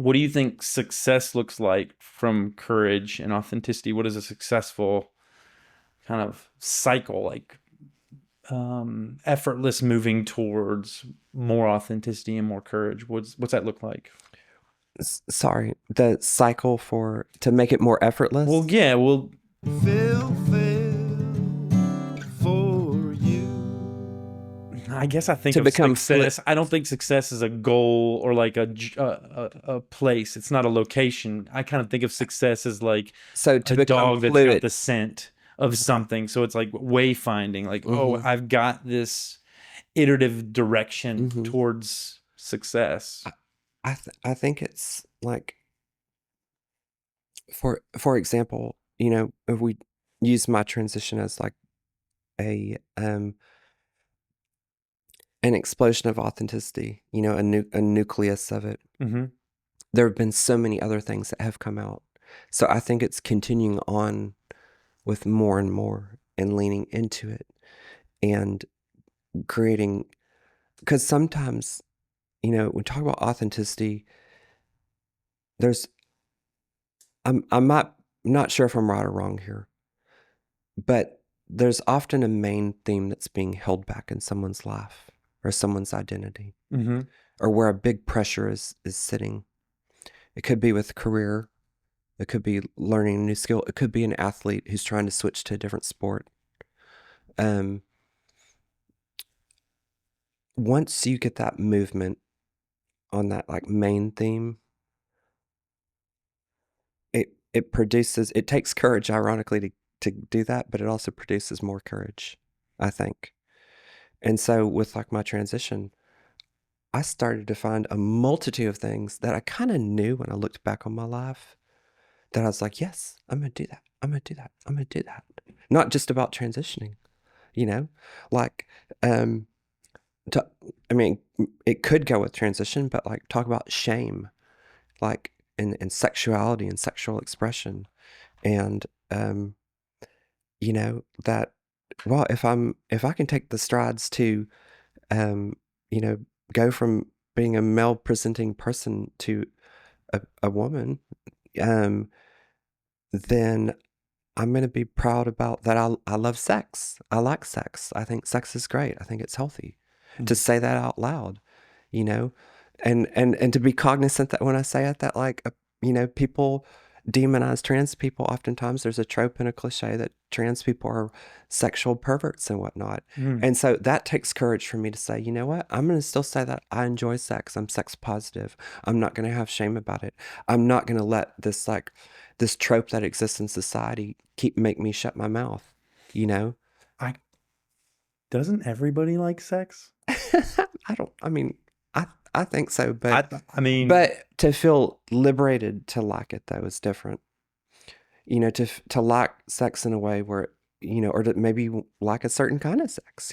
what do you think success looks like from courage and authenticity? What is a successful kind of cycle, like effortless moving towards more authenticity and more courage? What's that look like? Sorry, the cycle to make it more Well, effortless. yeah, well, Feel for you. I guess I think To of become fluid. success. I don't think success is a goal or like a place. It's not a location. I kind of think of success as like So to a become dog that's got fluid. the scent of something. So it's like wayfinding, like, oh, Hmm. I've got this iterative direction Hmm. towards success. I think it's like, for example, if we use my transition as like a an explosion of authenticity, a nucleus of it. Hmm. There have been so many other things that have come out. So I think it's continuing on with more and more and leaning into it and creating, because sometimes, when we talk about authenticity, there's, I'm not sure if I'm right or wrong here, but there's often a main theme that's being held back in someone's life or someone's identity, Hmm. or where a big pressure is sitting. It could be with career. It could be learning a new skill. It could be an athlete who's trying to switch to a different sport. Um, Once you get that movement on that like main theme, it takes courage, ironically, to do that, but it also produces more courage, I think. And so with like my transition, I started to find a multitude of things that I kind of knew when I looked back on my life, that I was like, yes, I'm gonna do that. I'm gonna do that. I'm gonna do that. Not just about transitioning, you know, like um to, I mean, it could go with transition, but like talk about shame, like in sexuality and sexual expression, and that, well, if I can take the strides to um, you know, go from being a male presenting person to a woman, um, then I'm going to be proud about that. I love sex. I like sex. I think sex is great. I think it's healthy to say that out loud, you know, and to be cognizant that when I say it, that like, people demonize trans people. Oftentimes there's a trope and a cliche that trans people are sexual perverts and whatnot. Mm. And so that takes courage for me to say, you know what, I'm going to still say that I enjoy sex. I'm sex positive. I'm not going to have shame about it. I'm not going to let this trope that exists in society make me shut my mouth, you know? I Doesn't everybody like sex? I mean, I think so, I mean, but to feel liberated to like it though is different. To like sex in a way where, or to maybe like a certain kind of sex,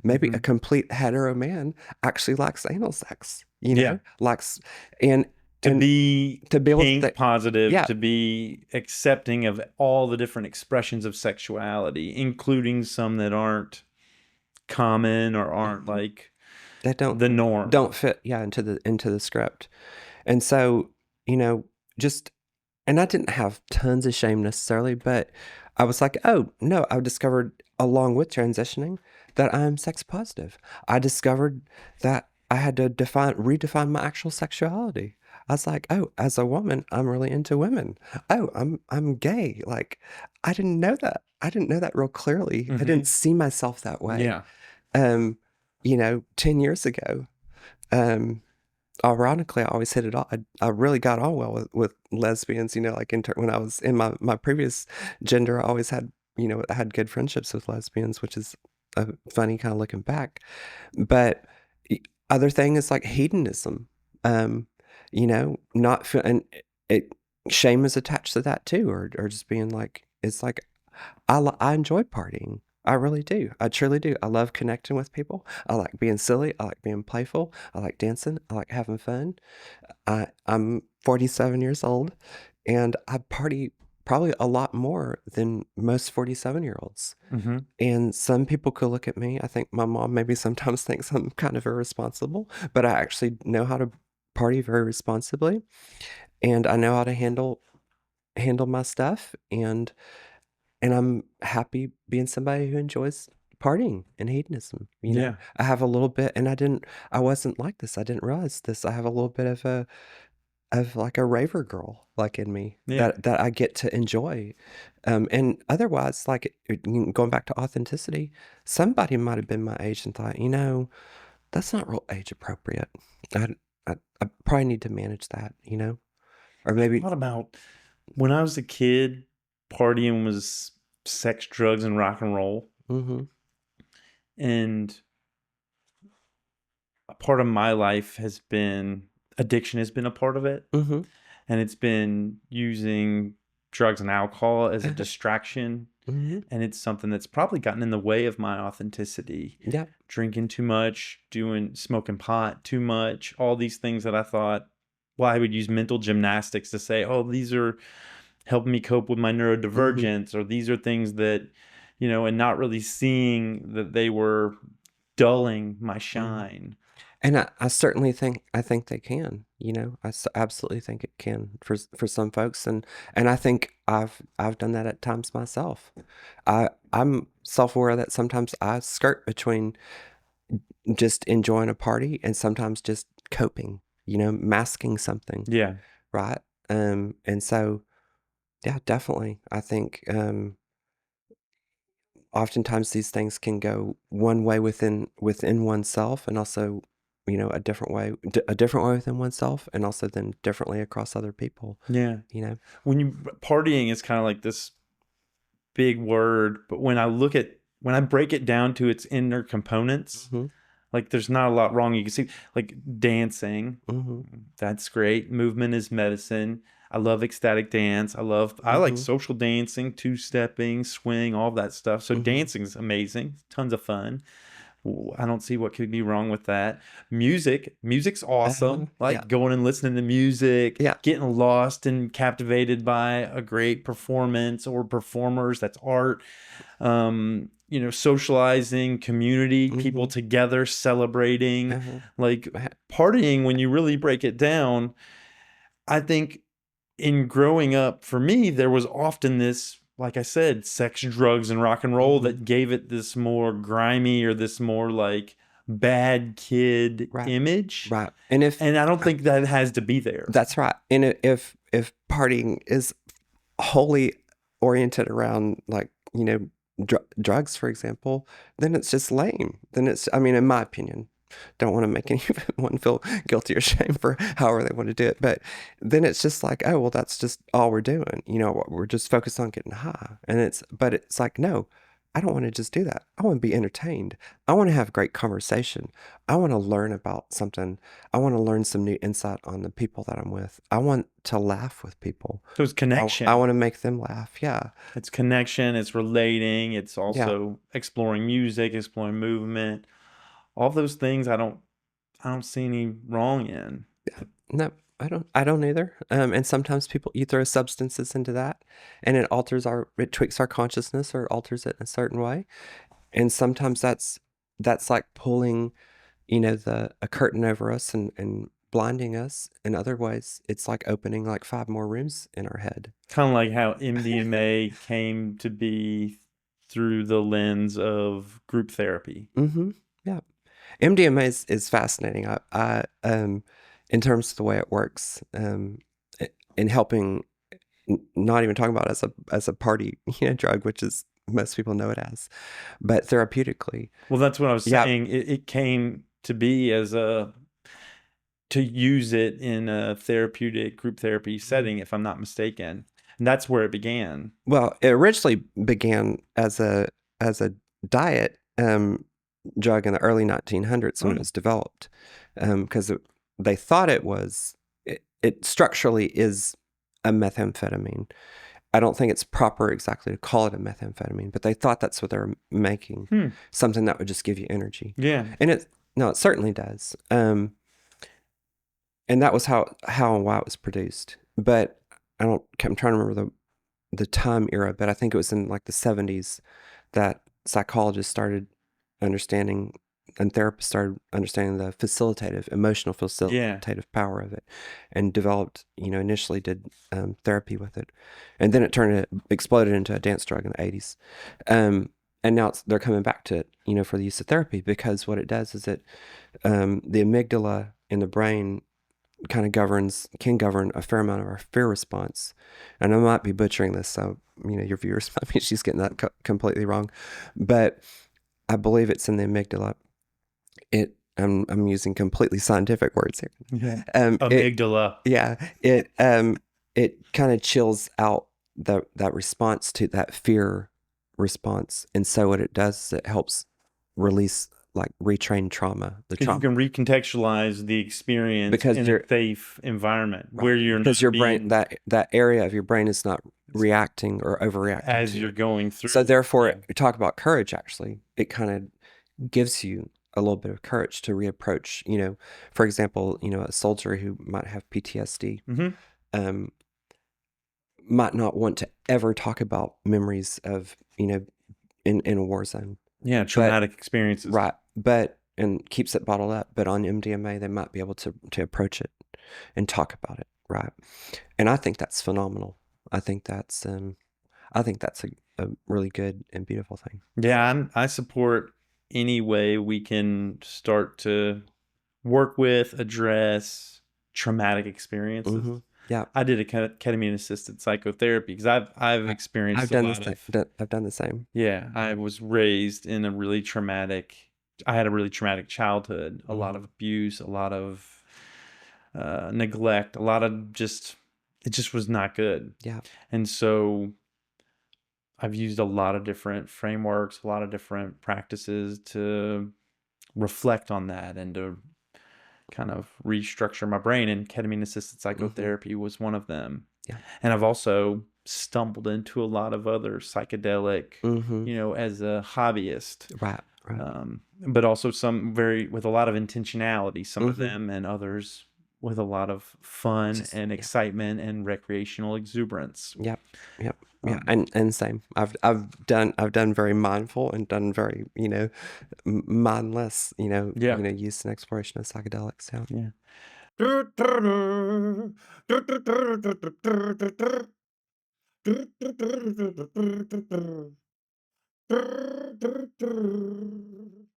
maybe a mhm. complete hetero man actually likes anal sex, Yeah. likes, and, To and be to be able to kink think, positive, yeah, to be accepting of all the different expressions of sexuality, including some that aren't common or aren't mhm, like that the norm. don't fit, yeah, into the script. And so, you know, just, and I didn't have tons of shame necessarily, but I was like, oh, no, I discovered along with transitioning that I'm sex positive. I discovered that I had to redefine my actual sexuality. I was like, oh, as a woman, I'm really into women. Oh, I'm gay. Like, I didn't know that. I didn't know that real clearly. I didn't Hmm. see myself that way. Yeah. 10 years ago. Um, Ironically, I always hit it off. I really got on well with lesbians, like when I was in my previous gender, I always had, I had good friendships with lesbians, which is funny kind of looking back. But other thing is like hedonism, not feel, and it, shame is attached to that too, or just being like, it's like, I enjoy partying. I really do. I truly do. I love connecting with people. I like being silly. I like being playful. I like dancing. I like having fun. I'm 47 years old and I party probably a lot more than most 47-year-olds. Hmm. And some people could look at me. I think my mom maybe sometimes thinks I'm kind of irresponsible, but I actually know how to party very responsibly, and I know how to handle my stuff, and I'm happy being somebody who enjoys partying and hedonism. Yeah. I have a little bit, and I wasn't like this. I didn't realize this. I have a little bit of like a raver girl like in me Yeah. that I get to enjoy. And otherwise, like going back to authenticity, somebody might have been my age and thought, that's not real age appropriate. I, I probably need to manage that, or maybe. What about when I was a kid, partying was sex, drugs, and rock and roll. Mm-hmm, And a part of my life has been addiction has been a part of it. mm-hmm, And it's been using drugs and alcohol as a distraction. mm-hmm. And it's something that's probably gotten in the way of my authenticity. Yeah. Drinking too much, smoking pot too much, all these things that I thought, well, I would use mental gymnastics to say, oh, these are helping me cope with my Mm-hmm, neurodivergence, or these are things that, and not really seeing that they were dulling my mm-hmm. shine. And I certainly think they can, absolutely think it can for some folks, and I think I've done that at times myself. I'm self-aware that sometimes I skirt between just enjoying a party and sometimes just coping, masking something, Yeah. right? And so yeah, definitely. I think oftentimes these things can go one way within oneself, and also a different way within oneself, and also then differently across other people. Yeah. you Partying is kind of like this big word, but when I break it down to its inner components, hmm like there's not a lot wrong. You can see like dancing, hmm that's great. Movement is medicine. I love ecstatic dance. I like hmm social dancing, two-stepping, swing, all of that stuff. So hmm dancing's amazing. Tons of fun. I don't see what could be wrong with that. Music's awesome. yeah, Like going and listening to music, yeah. getting lost and captivated by a great performance or performers. That's art. Socializing, community, people hmm together, celebrating, uh like partying. When you really break it down, I think in growing up, for me, there was often this, like I said, sex, drugs, and rock and roll hmm that gave it this more grimy or this more like bad kid Right, image. right. And if And I don't think that has to be there. that's right, and if partying is wholly oriented around, like, drugs, for example, then it's just lame. Then I mean, in my opinion, don't want to make anyone feel guilty or shame for however they want to do it, but then it's just like, oh, well, that's just all we're doing. We're just focused on getting high, but it's like, no, I don't want to just do that. I want to be entertained. I want to have great conversation. I want to learn about something. I want to learn some new insight on the people that I'm with. I want to laugh with people. So it's I connection. want to make them laugh. Yeah. It's connection. It's relating. It's Yeah. also exploring music, exploring movement. All those things I don't see any wrong in. No, I don't either. And sometimes you throw substances into that, and it tweaks our consciousness, or alters it in a certain way. And sometimes that's like pulling, a curtain over us and blinding us. In other ways, it's like opening like 5 more rooms in our head. Kind of like how MDMA came to be through the lens of group therapy. Mm-hmm. Yeah. MDMA is fascinating. In terms of the way it works, in helping, not even talking about it as a party, drug, which is most people know it as, but therapeutically. Well, that's what I was Yeah. saying. It came to be to use it in a therapeutic group therapy setting, if I'm not mistaken. And that's where it began. Well, it originally began as a diet drug in the early 1900s when it was developed, because they thought it structurally is a methamphetamine. I don't think it's proper exactly to call it a methamphetamine, but they thought that's what they were making, something that would just give you energy. Yeah. And it certainly does. And that was how and why it was produced. But I'm trying to remember the time era, but I think it was in like the 70s that psychologists started understanding and therapists started understanding the emotional Yeah. facilitative power of it, and developed, initially did therapy with it, and then it exploded into a dance drug in the 80s. And now they're coming back to it, for the use of therapy, because what it does is the amygdala in the brain kind of can govern a fair amount of our fear response. And I might be butchering this, so your viewers might be she's getting that completely wrong, but I believe it's in the amygdala. I'm using completely scientific words here. Yeah. It Amygdala. yeah it kind of chills out that response to that fear response, and so what it does is it helps release, like, retrain trauma, the Because you trauma, can recontextualize the experience because in a safe environment where you're because not your brain, being that area of your brain is not reacting or overreacting as to you're it. going through. So therefore, Yeah. we talk about courage. Actually, it kind of gives you a little bit of courage to reapproach. For example, a soldier who might have PTSD Mhm. might not want to ever talk about memories of, in a war zone. Yeah, But traumatic experiences. right, and keeps it bottled up. But on MDMA, they might be able to approach it and talk about it, right? And I think that's phenomenal. I think that's a really good and beautiful thing. Yeah, I support any way we can start to work with, address traumatic experiences. Mm-hmm. Yeah, I did a ketamine assisted psychotherapy because I've experienced I've a done lot of. I've done the same. Yeah, I was raised in a really traumatic. I had a really traumatic childhood. A lot of abuse, a lot of neglect, a lot of just. It just was not good. Yeah. And so I've used a lot of different frameworks, a lot of different practices to reflect on that and to kind of restructure my brain. And ketamine assisted psychotherapy was one of them. Yeah. And I've also stumbled into a lot of other psychedelic, Mm-hmm. As a hobbyist. Right. But also some with a lot of intentionality, some of Mm-hmm. them, and others with a lot of fun and Yeah. excitement and recreational exuberance. Yep. Yeah, and same. I've done very mindful and done very, mindless, Yeah. use and exploration of psychedelics. Yeah. Yeah.